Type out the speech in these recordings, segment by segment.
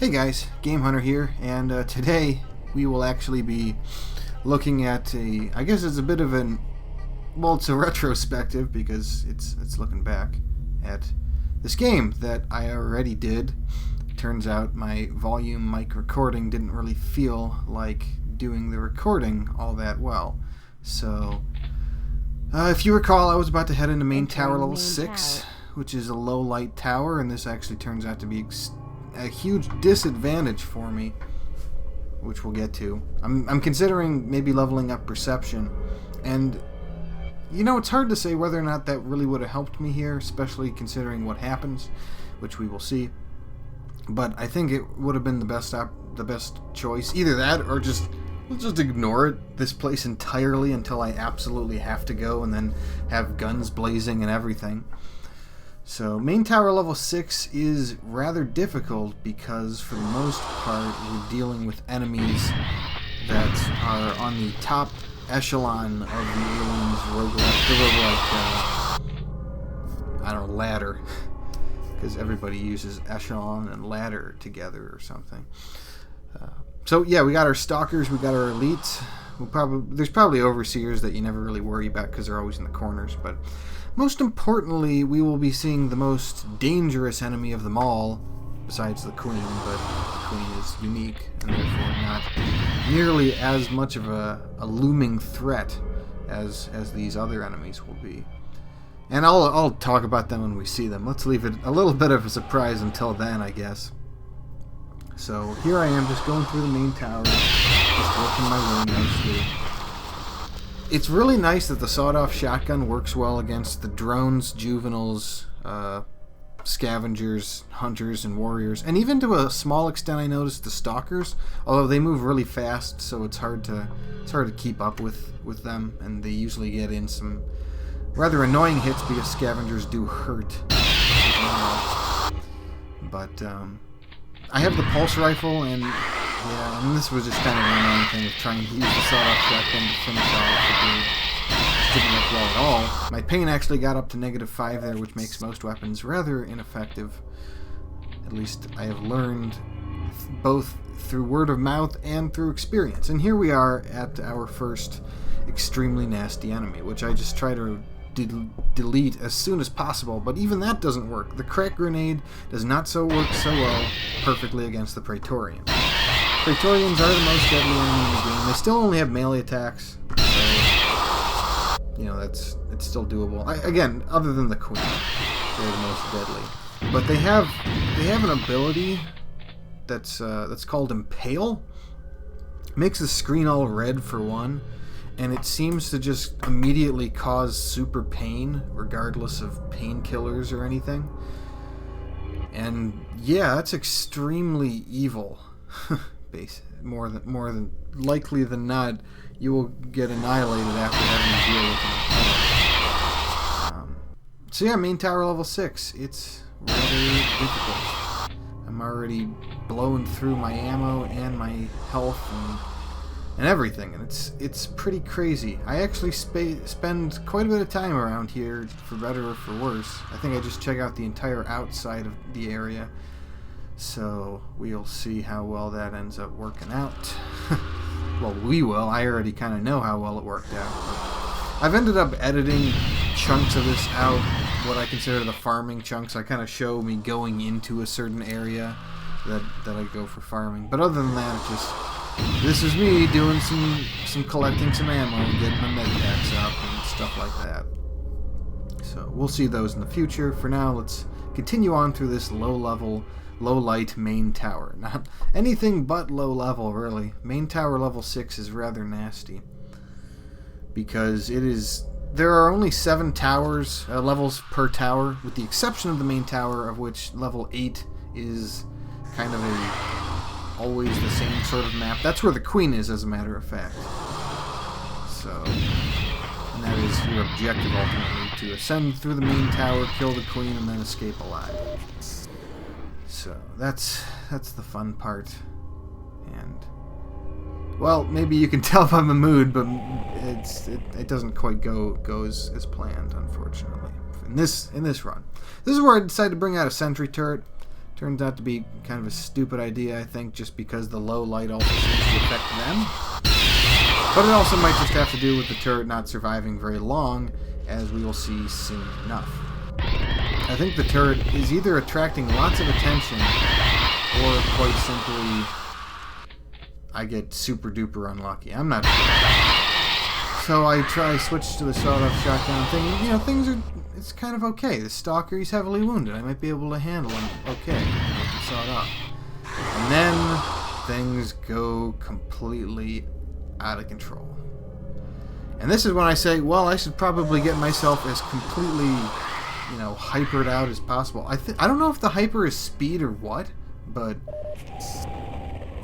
Hey guys, Game Hunter here, and today we will actually be looking at I guess it's a bit of it's a retrospective because it's looking back at this game that I already did. Turns out my volume mic recording didn't really feel like doing the recording all that well. So, if you recall, I was about to head into main tower level 6, which is a low light tower, and this actually turns out to be a huge disadvantage for me, which we'll get to. I'm considering maybe leveling up perception, and you know, it's hard to say whether or not that really would have helped me here, especially considering what happens, which we will see. But I think it would have been the best choice. Either that, or we'll just ignore this place entirely until I absolutely have to go, and then have guns blazing and everything. So, main tower level 6 is rather difficult because, for the most part, we're dealing with enemies that are on the top echelon of the aliens roguelike, ladder. Because everybody uses echelon and ladder together or something. So, yeah, we got our stalkers, we got our elites. There's probably overseers that you never really worry about because they're always in the corners, but most importantly, we will be seeing the most dangerous enemy of them all, besides the Queen, but the Queen is unique, and therefore not nearly as much of a looming threat as these other enemies will be. And I'll talk about them when we see them. Let's leave it a little bit of a surprise until then, I guess. So here I am, just going through the main tower, just working my way nicely. It's really nice that the sawed-off shotgun works well against the drones, juveniles, scavengers, hunters, and warriors, and even to a small extent I noticed the stalkers, although they move really fast, so it's hard to keep up with them, and they usually get in some rather annoying hits because scavengers do hurt. But I have the pulse rifle, and yeah, and this was just kind of an annoying thing of trying to use the sawed-off shotgun to finish off the dude. It didn't work well at all. My pain actually got up to -5 there, which makes most weapons rather ineffective. At least I have learned both through word of mouth and through experience. And here we are at our first extremely nasty enemy, which I just try to delete as soon as possible, but even that doesn't work. The crack grenade does not work so well perfectly against the Praetorians. Praetorians are the most deadly enemy in the game. They still only have melee attacks, so you know it's still doable. Again, other than the Queen, they're the most deadly. But they have an ability that's called Impale. Makes the screen all red for one, and it seems to just immediately cause super pain, regardless of painkillers or anything. And yeah, that's extremely evil. More than likely than not, you will get annihilated after having to deal with it. So yeah, main tower level 6. It's rather difficult. I'm already blowing through my ammo and my health and everything, and it's pretty crazy. I actually spend quite a bit of time around here, for better or for worse. I think I just check out the entire outside of the area. So we'll see how well that ends up working out. Well, we will. I already kind of know how well it worked out. But I've ended up editing chunks of this out, what I consider the farming chunks. I kind of show me going into a certain area that I go for farming. But other than that, this is me doing some collecting some ammo and getting my med packs up and stuff like that. So we'll see those in the future. For now, let's continue on through this low light main tower. Not anything but low level, really. Main tower level 6 is rather nasty because there are only 7 towers, levels per tower, with the exception of the main tower, of which level 8 is kind of always the same sort of map. That's where the Queen is, as a matter of fact. So, and that is your objective ultimately, to ascend through the main tower, kill the Queen, and then escape alive. So that's the fun part, and well, maybe you can tell if I'm in a mood, but it doesn't quite go as planned, unfortunately. In this run, this is where I decided to bring out a sentry turret. Turns out to be kind of a stupid idea, I think, just because the low light also seems to affect them. But it also might just have to do with the turret not surviving very long, as we will see soon enough. I think the turret is either attracting lots of attention, or quite simply, I get super duper unlucky. I'm not sure. So I switch to the sawed-off shotgun thing, and, you know, things are, it's kind of okay. The stalker, he's heavily wounded. I might be able to handle him okay. Sawed off. And then things go completely out of control. And this is when I say, well, I should probably get myself as completely, you know, hypered out as possible. I don't know if the hyper is speed or what, but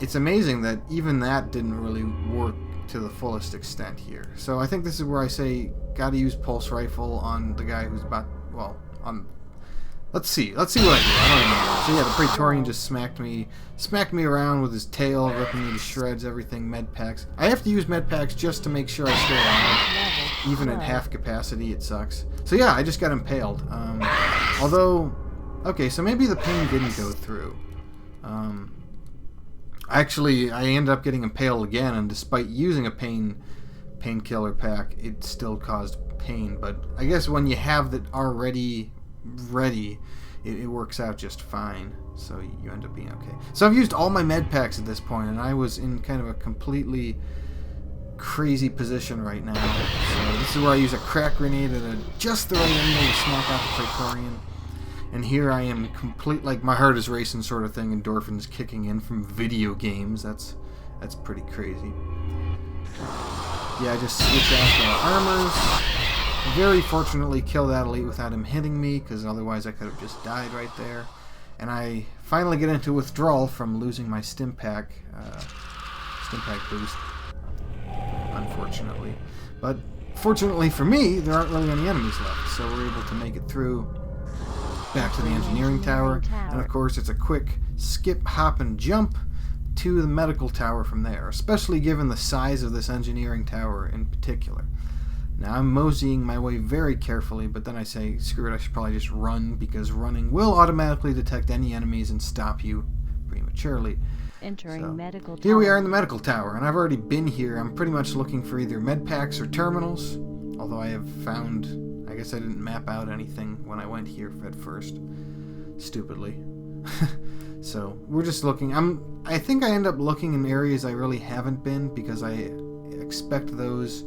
it's amazing that even that didn't really work to the fullest extent here. So I think this is where I say, gotta use pulse rifle on the guy who's about, well, on, let's see what I do. I don't even know. So yeah, the Praetorian just smacked me around with his tail, ripping me to shreds, everything, med packs. I have to use med packs just to make sure I stay alive. Even at half capacity, it sucks. So yeah, I just got impaled. Although, okay, so maybe the pain didn't go through. Actually, I ended up getting impaled again, and despite using a painkiller pack, it still caused pain. But I guess when you have that already ready, it works out just fine. So you end up being okay. So I've used all my med packs at this point, and I was in kind of a completely crazy position right now. So this is where I use a crack grenade at just the right angle to smack out the Praetorian. And here I am complete, like my heart is racing sort of thing, endorphins kicking in from video games. That's pretty crazy. Yeah, I just switch out the armors. Very fortunately kill that elite without him hitting me, because otherwise I could have just died right there. And I finally get into withdrawal from losing my stim pack boost, unfortunately. But fortunately for me, there aren't really any enemies left, so we're able to make it through back to the engineering tower, and of course it's a quick skip, hop, and jump to the medical tower from there, especially given the size of this engineering tower in particular. Now I'm moseying my way very carefully, but then I say, screw it, I should probably just run, because running will automatically detect any enemies and stop you prematurely. Entering medical tower. Here we are in the medical tower, and I've already been here. I'm pretty much looking for either med packs or terminals, although I have found, I guess I didn't map out anything when I went here at first, stupidly. So we're just looking. I think I end up looking in areas I really haven't been, because I expect those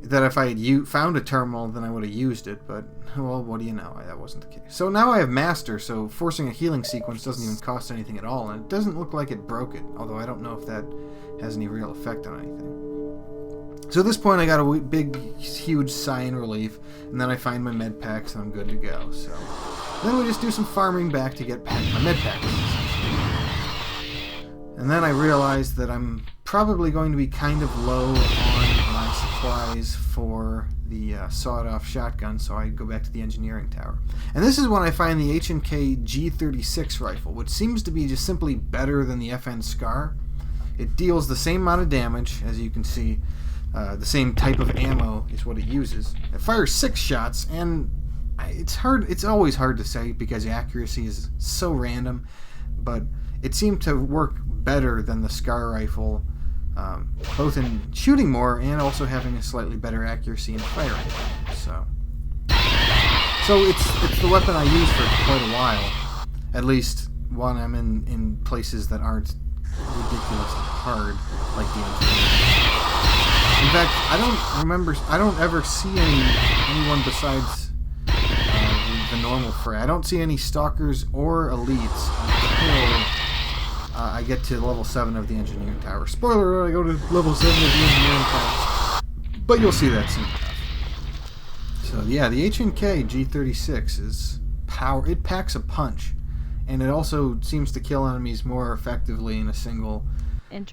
that if I had found a terminal, then I would have used it, but, well, what do you know? That wasn't the case. So now I have Master, so forcing a healing sequence doesn't even cost anything at all, and it doesn't look like it broke it, although I don't know if that has any real effect on anything. So at this point I got a big, huge sigh in relief, and then I find my med packs and I'm good to go. So then we just do some farming back to get back my med packs. And then I realized that I'm probably going to be kind of low on my supplies for the sawed-off shotgun, so I go back to the engineering tower. And this is when I find the H&K G36 rifle, which seems to be just simply better than the FN Scar. It deals the same amount of damage, as you can see. The same type of ammo is what it uses. It fires 6 shots, and it's always hard to say because the accuracy is so random, but it seemed to work better than the Scar rifle, both in shooting more and also having a slightly better accuracy in firing. So it's the weapon I use for quite a while, at least when I'm in places that aren't ridiculously hard, like the engineering. In fact, I don't ever see anyone besides the normal fray. I don't see any stalkers or elites until I get to level 7 of the engineering tower. Spoiler alert, I go to level 7 of the engineering tower. But you'll see that soon enough. So yeah, the H&K G36 is power. It packs a punch, and it also seems to kill enemies more effectively in a single main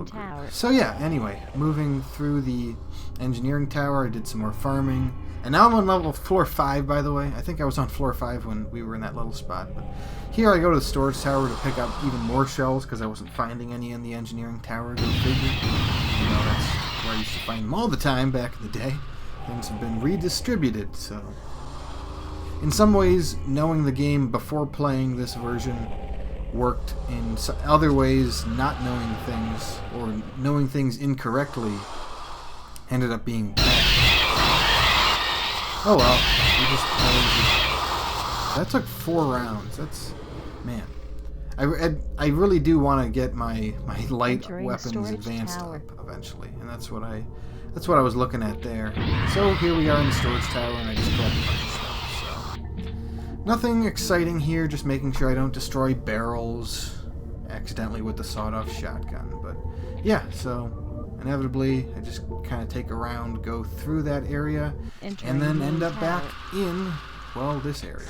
tower. So yeah, anyway, moving through the engineering tower, I did some more farming. And now I'm on floor 5, by the way. I think I was on floor 5 when we were in that little spot. But here I go to the storage tower to pick up even more shells, because I wasn't finding any in the engineering tower, go figure. You know, that's where I used to find them all the time back in the day. Things have been redistributed, so... in some ways, knowing the game before playing this version worked. In other ways, not knowing things or knowing things incorrectly ended up being bad. Oh well, that took 4 rounds. That's, man. I really do want to get my light weapons advanced up eventually, and that's what I was looking at there. So here we are in the storage tower, and I just collected a bunch of stuff. So nothing exciting here, just making sure I don't destroy barrels accidentally with the sawed-off shotgun. But yeah, so inevitably I just kind of take a round, go through that area, and then end up back in, well, this area.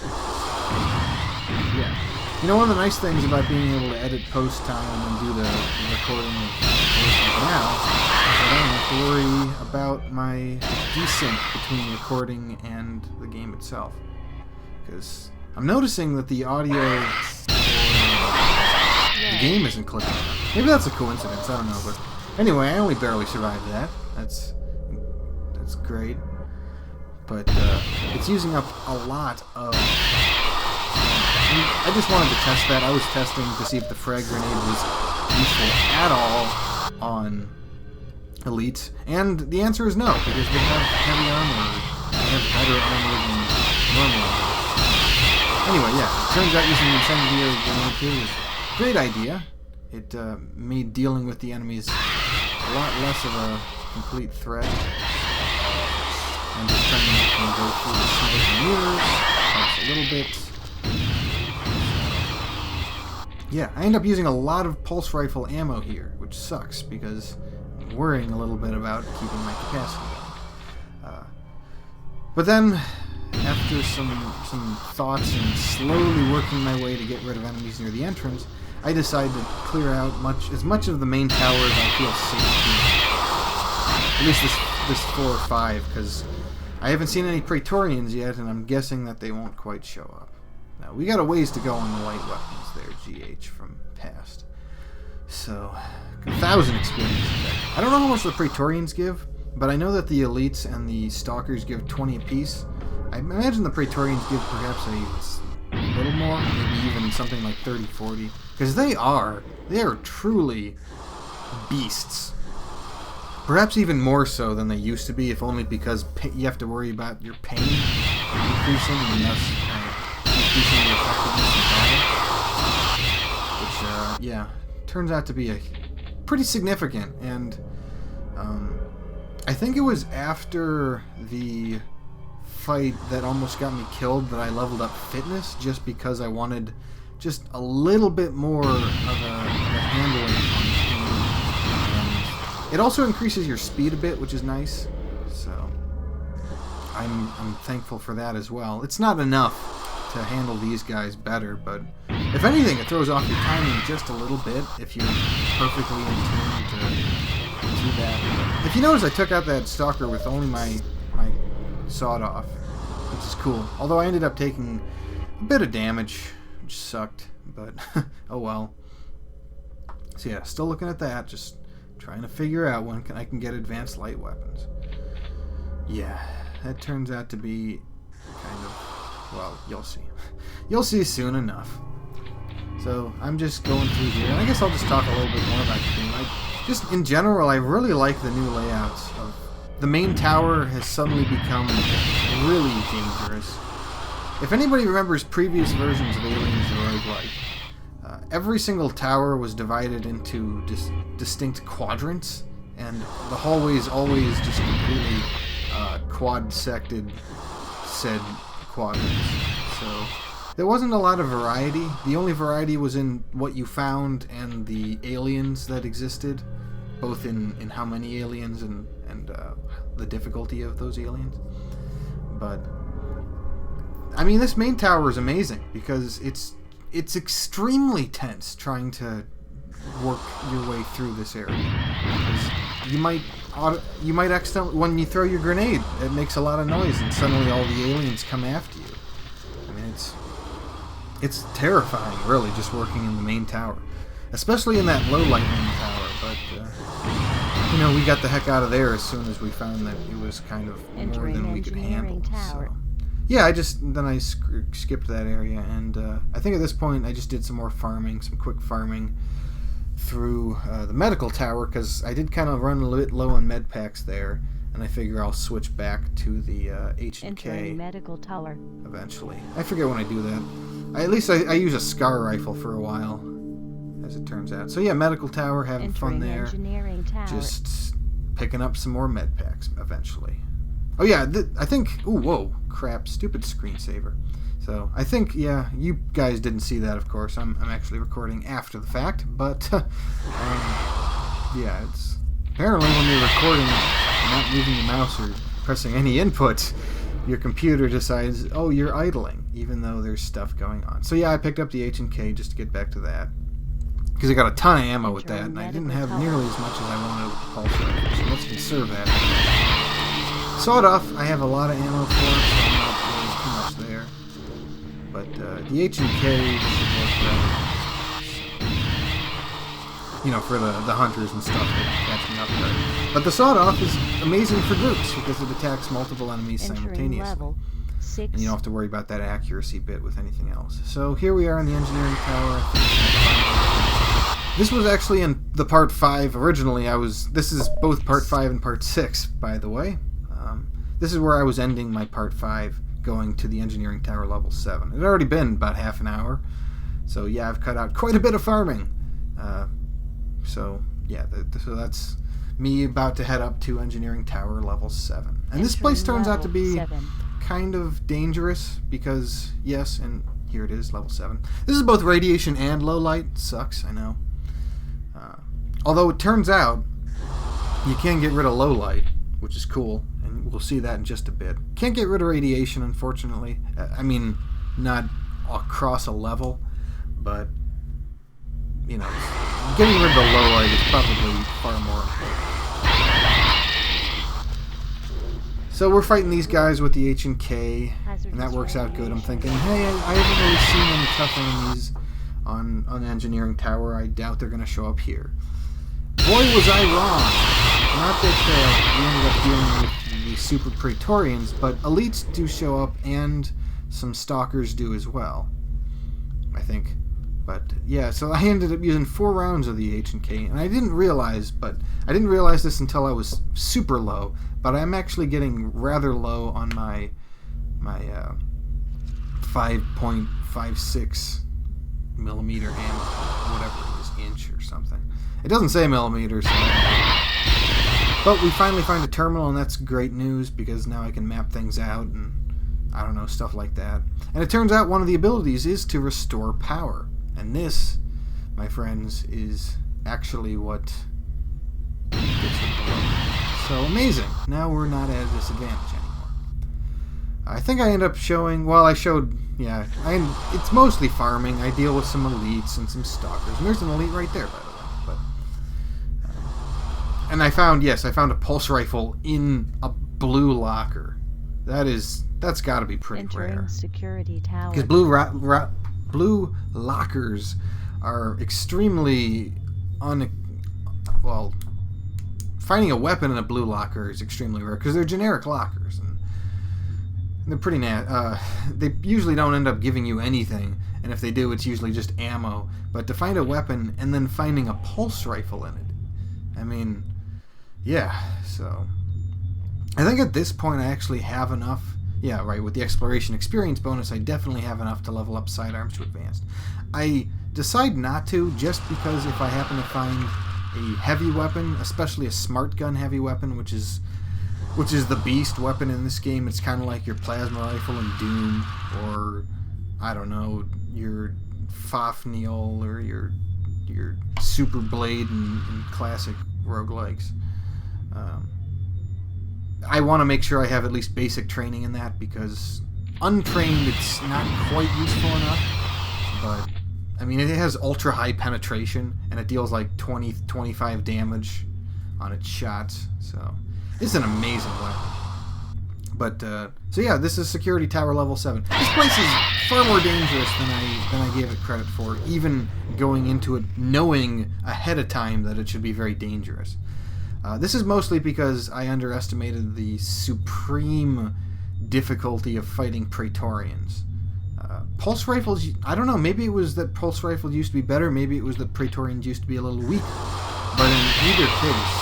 Yeah. You know, one of the nice things about being able to edit post time and do the recording of now is I don't have to worry about my desync between recording and the game itself. Because I'm noticing that the audio for the game isn't clicking enough. Maybe that's a coincidence, I don't know. But anyway, I only barely survived that. That's great. But it's using up a lot of... I just wanted to test that. I was testing to see if the frag grenade was useful at all on elites, and the answer is no, because they have heavy armor. They have better armor than normal armor. Anyway, yeah, it turns out using the incendiary grenade too is a great idea. It made dealing with the enemies a lot less of a complete threat. I'm just trying to make them go through the smoke and mirrors. That's a little bit. Yeah, I end up using a lot of pulse rifle ammo here, which sucks because I'm worrying a little bit about keeping my capacity up. But then, after some thoughts and slowly working my way to get rid of enemies near the entrance, I decided to clear out as much of the main tower as I feel safe to. At least this 4 or 5, because I haven't seen any Praetorians yet, and I'm guessing that they won't quite show up. Now, we got a ways to go on the light weapons there, GH, from past. So, 1,000 experience. I don't know how much the Praetorians give, but I know that the elites and the stalkers give 20 apiece. I imagine the Praetorians give perhaps a little more, maybe even something like 30, 40. Because they are truly beasts. Perhaps even more so than they used to be, if only because you have to worry about your pain increasing and thus increasing the effectiveness in battle. Which, yeah, turns out to be pretty significant. And I think it was after the fight that almost got me killed that I leveled up fitness, just because I wanted just a little bit more of a handling on pain. And it also increases your speed a bit, which is nice. So I'm thankful for that as well. It's not enough to handle these guys better, but if anything, it throws off your timing just a little bit if you're perfectly in tune to that. If you notice, I took out that stalker with only my sawed off, which is cool. Although I ended up taking a bit of damage, which sucked, but oh well. So yeah, still looking at that, just trying to figure out when I can get advanced light weapons. Yeah, that turns out to be kind of, well, you'll see. You'll see soon enough. So I'm just going through here, and I guess I'll just talk a little bit more about the game. Just in general, I really like the new layouts. The main tower has suddenly become really dangerous. If anybody remembers previous versions of AliensRL Roguelike, every single tower was divided into distinct quadrants, and the hallways always just completely quad-sected said quadrants. So there wasn't a lot of variety. The only variety was in what you found and the aliens that existed, both in how many aliens and the difficulty of those aliens. But I mean, this main tower is amazing because it's extremely tense trying to work your way through this area. You might accidentally, when you throw your grenade, it makes a lot of noise, and suddenly all the aliens come after you. I mean, it's terrifying, really, just working in the main tower, especially in that low light main tower. But you know, we got the heck out of there as soon as we found that it was kind of more than we could handle. So, yeah, then I skipped that area, and I think at this point I just did some more farming, some quick farming through the medical tower, because I did kind of run a little bit low on med packs there, and I figure I'll switch back to the H&K medical tower eventually. I forget when I do that. At least I use a SCAR rifle for a while, as it turns out. So yeah, medical tower, having fun there. Just picking up some more med packs eventually. Oh yeah, I think... Ooh, whoa, crap, stupid screensaver. So, I think, yeah, you guys didn't see that, of course. I'm actually recording after the fact, but, yeah, it's... Apparently when you're recording and not moving the mouse or pressing any input, your computer decides, oh, you're idling, even though there's stuff going on. So yeah, I picked up the H&K just to get back to that, because I got a ton of ammo with that, and I didn't have nearly as much as I wanted with the pulse rifle, so let's conserve that. Sawed off, I have a lot of ammo for it, so I'm not really too much there. But the H&K should work better. You know, for the hunters and stuff that catch me up there. But the sawed off is amazing for groups because it attacks multiple enemies simultaneously. And you don't have to worry about that accuracy bit with anything else. So here we are in the engineering tower. This was actually in the part 5 originally. This is both part 5 and part 6, by the way. This is where I was ending my part 5, going to the engineering tower level 7. It had already been about half an hour, so yeah, I've cut out quite a bit of farming. So yeah, so that's me about to head up to engineering tower level 7. And this place turns out to be kind of dangerous because, yes, and here it is, level 7. This is both radiation and low light. Sucks, I know. Although it turns out you can get rid of low light, which is cool, and we'll see that in just a bit. Can't get rid of radiation, unfortunately. I mean, not across a level, but, you know, getting rid of the low light is probably far more important. So we're fighting these guys with the H&K, and that works out good. I'm thinking, hey, I haven't really seen any tough enemies on the engineering tower. I doubt they're going to show up here. Boy, was I wrong. Not that we ended up dealing with the Super Praetorians, but elites do show up, and some stalkers do as well, I think. But yeah, so I ended up using 4 rounds of the H&K, and I didn't realize this until I was super low, but I'm actually getting rather low on my 5.56 millimeter ammo, whatever it is, inch or something. It doesn't say millimeters, so but we finally find a terminal, and that's great news because now I can map things out and, I don't know, stuff like that. And it turns out one of the abilities is to restore power. And this, my friends, is actually what gets it below. So amazing. Now we're not at a disadvantage anymore. I think I end up showing, well, I showed, yeah, it's mostly farming. I deal with some elites and some stalkers. And there's an elite right there, by the way. And I found a pulse rifle in a blue locker. That's got to be pretty rare. Security tower. Because blue lockers are extremely finding a weapon in a blue locker is extremely rare because they're generic lockers and they're pretty they usually don't end up giving you anything, and if they do, it's usually just ammo. But to find a weapon and then finding a pulse rifle in it, I mean, yeah, so I think at this point I actually have enough. Yeah, right, with the exploration experience bonus, I definitely have enough to level up sidearms to advanced. I decide not to just because if I happen to find a heavy weapon, especially a smart gun heavy weapon, which is the beast weapon in this game, it's kind of like your plasma rifle in Doom, or, I don't know, your Fafnir or your Super Blade in classic roguelikes. I want to make sure I have at least basic training in that, because untrained it's not quite useful enough, but I mean it has ultra high penetration and it deals like 20-25 damage on its shots, so it's an amazing weapon. But so yeah, this is security tower level 7. This place is far more dangerous than I gave it credit for, even going into it knowing ahead of time that it should be very dangerous. This is mostly because I underestimated the supreme difficulty of fighting Praetorians. Pulse rifles, I don't know, maybe it was that pulse rifles used to be better, maybe it was that Praetorians used to be a little weak. But in either case,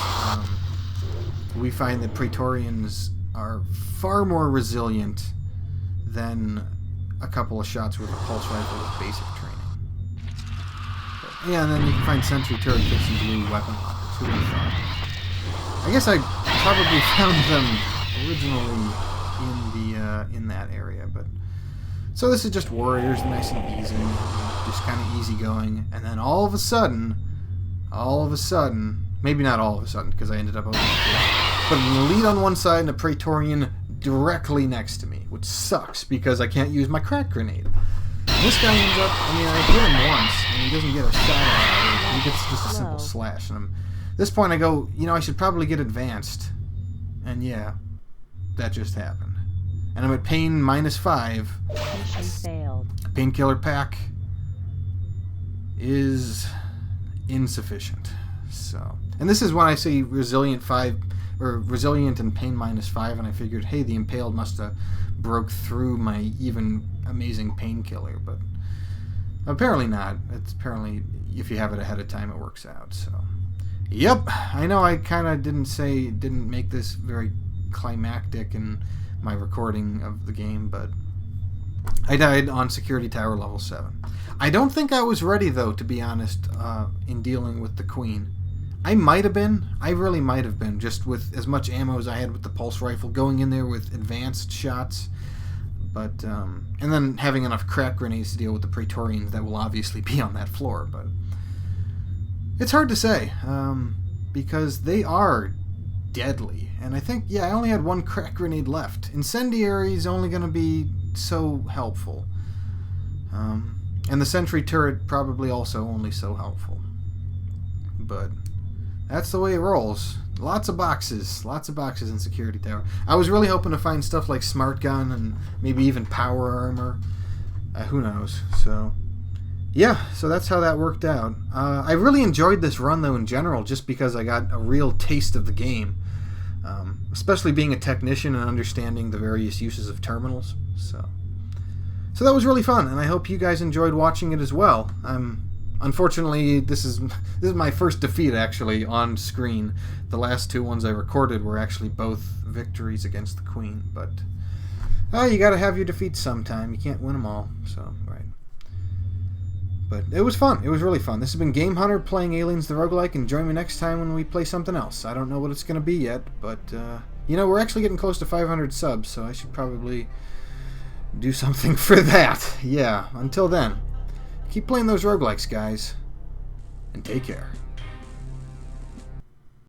we find that Praetorians are far more resilient than a couple of shots with a pulse rifle with basic training. But, yeah, and then you can find sentry turret kits and blue weapon lockers. Who would have thought? I guess I probably found them originally in that area, but so this is just warriors, nice and easy, just kind of easy going, and then all of a sudden, maybe not all of a sudden because I ended up over here, but an elite on one side and a Praetorian directly next to me, which sucks because I can't use my crack grenade. And this guy ends up, I hit him once and he doesn't get a shot out. He gets just a simple slash, and at this point I go, I should probably get advanced, and yeah, that just happened. And I'm at pain -5. Mission failed. Painkiller pack is insufficient. So, and this is when I say resilient 5 or resilient and pain -5, and I figured, hey, the impaled must have broke through my even amazing painkiller, but apparently not. It's apparently if you have it ahead of time, it works out. So, yep, I know I kind of didn't make this very climactic in my recording of the game, but I died on security tower level 7. I don't think I was ready, though, to be honest, in dealing with the Queen. I might have been. I really might have been, just with as much ammo as I had with the pulse rifle, going in there with advanced shots, but and then having enough crack grenades to deal with the Praetorians that will obviously be on that floor. But it's hard to say, because they are deadly. And I think, yeah, I only had one crack grenade left. Incendiary is only going to be so helpful. And the sentry turret probably also only so helpful. But that's the way it rolls. Lots of boxes in security tower. I was really hoping to find stuff like smart gun and maybe even power armor. Who knows? So, yeah, so that's how that worked out. I really enjoyed this run, though, in general, just because I got a real taste of the game. Especially being a technician and understanding the various uses of terminals. So that was really fun, and I hope you guys enjoyed watching it as well. Unfortunately, this is my first defeat, actually, on screen. The last two ones I recorded were actually both victories against the Queen, but you gotta have your defeats sometime. You can't win them all, so, right. But it was fun. It was really fun. This has been Game Hunter playing Aliens the Roguelike, and join me next time when we play something else. I don't know what it's going to be yet, but, we're actually getting close to 500 subs, so I should probably do something for that. Yeah, until then, keep playing those roguelikes, guys, and take care.